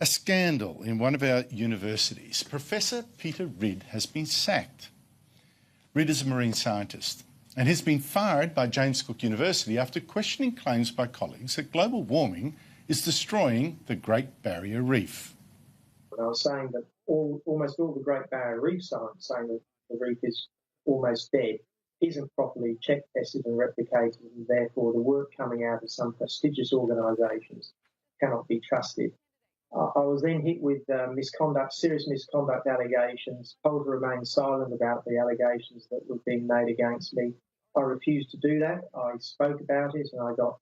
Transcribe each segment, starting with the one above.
A scandal in one of our universities. Professor Peter Ridd has been sacked. Ridd is a marine scientist and has been fired by James Cook University after questioning claims by colleagues that global warming is destroying the Great Barrier Reef. I was saying that almost all the Great Barrier Reef science saying that the reef is almost dead isn't properly check tested and replicated, and therefore the work coming out of some prestigious organisations cannot be trusted. I was then hit with serious misconduct allegations, told to remain silent about the allegations that were being made against me. I refused to do that. I spoke about it, and I got,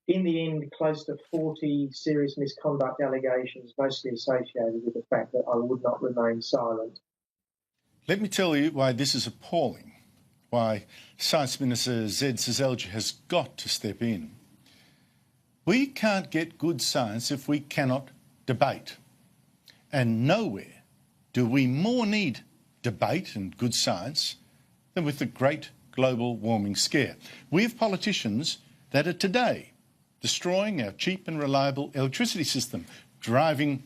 in the end, close to 40 serious misconduct allegations, mostly associated with the fact that I would not remain silent. Let me tell you why this is appalling, why Science Minister Zed Seselja has got to step in. We can't get good science if we cannot debate. And nowhere do we more need debate and good science than with the great global warming scare. We have politicians that are today destroying our cheap and reliable electricity system, driving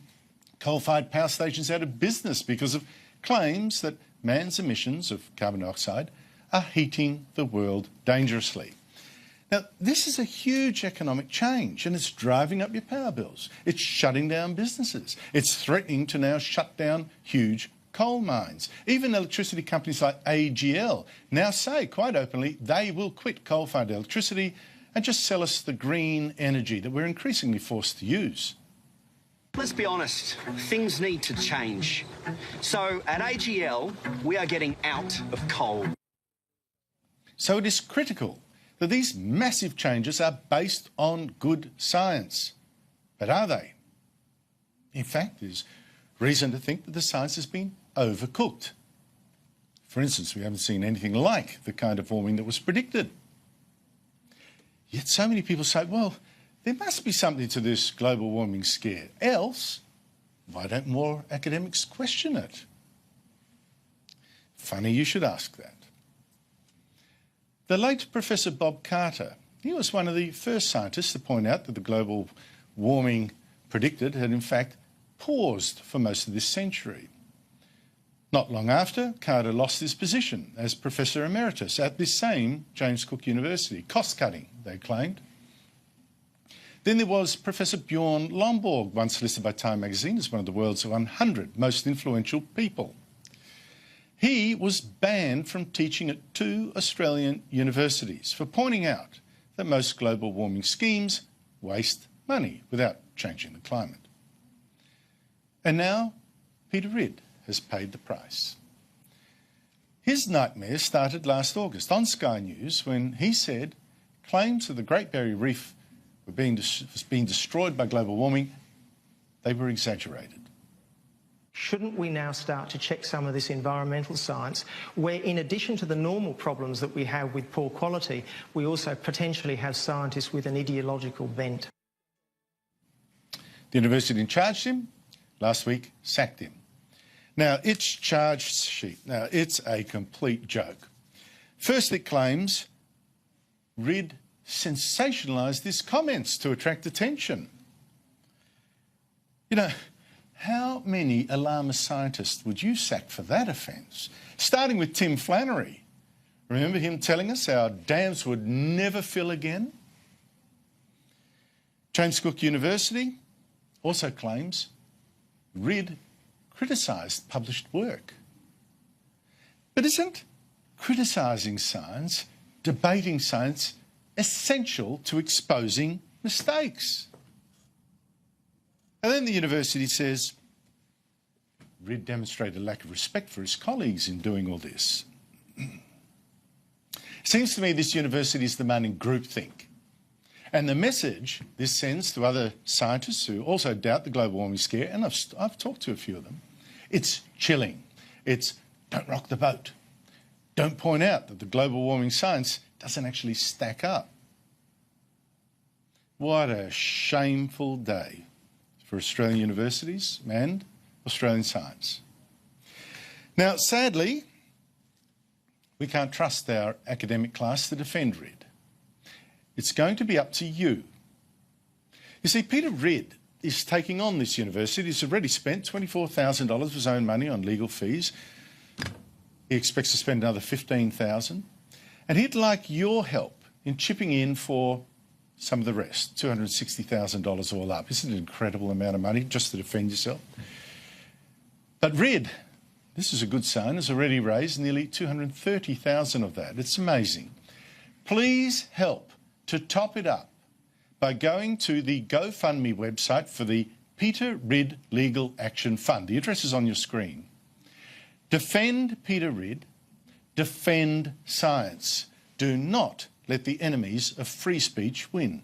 coal-fired power stations out of business because of claims that man's emissions of carbon dioxide are heating the world dangerously. Now, this is a huge economic change and it's driving up your power bills. It's shutting down businesses. It's threatening to now shut down huge coal mines. Even electricity companies like AGL now say quite openly they will quit coal-fired electricity and just sell us the green energy that we're increasingly forced to use. Let's be honest, things need to change. So at AGL, we are getting out of coal. So it is critical that these massive changes are based on good science. But are they? In fact, there's reason to think that the science has been overcooked. For instance, we haven't seen anything like the kind of warming that was predicted. Yet so many people say, well, there must be something to this global warming scare. Else, why don't more academics question it? Funny you should ask that. The late Professor Bob Carter, he was one of the first scientists to point out that the global warming predicted had in fact paused for most of this century. Not long after, Carter lost his position as Professor Emeritus at this same James Cook University. Cost-cutting, they claimed. Then there was Professor Bjorn Lomborg, once listed by Time magazine as one of the world's 100 most influential people. He was banned from teaching at 2 Australian universities for pointing out that most global warming schemes waste money without changing the climate. And now Peter Ridd has paid the price. His nightmare started last August on Sky News when he said claims that the Great Barrier Reef were being destroyed by global warming, they were exaggerated. Shouldn't we now start to check some of this environmental science where, in addition to the normal problems that we have with poor quality, we also potentially have scientists with an ideological bent? The university charged him, last week sacked him. Now, its charge sheet, now it's a complete joke. First it claims Ridd sensationalised his comments to attract attention. You know, how many alarmist scientists would you sack for that offence? Starting with Tim Flannery. Remember him telling us our dams would never fill again? James Cook University also claims Ridd criticised published work. But isn't criticising science, debating science, essential to exposing mistakes? And then the university says Ridd demonstrated a lack of respect for his colleagues in doing all this. Seems to me this university is demanding groupthink. And the message this sends to other scientists who also doubt the global warming scare, and I've talked to a few of them, it's chilling. It's don't rock the boat. Don't point out that the global warming science doesn't actually stack up. What a shameful day for Australian universities and Australian science. Now, sadly, we can't trust our academic class to defend Ridd. It's going to be up to you. You see, Peter Ridd is taking on this university. He's already spent $24,000 of his own money on legal fees. He expects to spend another $15,000. And he'd like your help in chipping in for some of the rest, $260,000 all up. Isn't it an incredible amount of money just to defend yourself? But RID, this is a good sign, has already raised nearly $230,000 of that. It's amazing. Please help to top it up by going to the GoFundMe website for the Peter Ridd Legal Action Fund. The address is on your screen. Defend Peter Ridd. Defend science. Do not let the enemies of free speech win.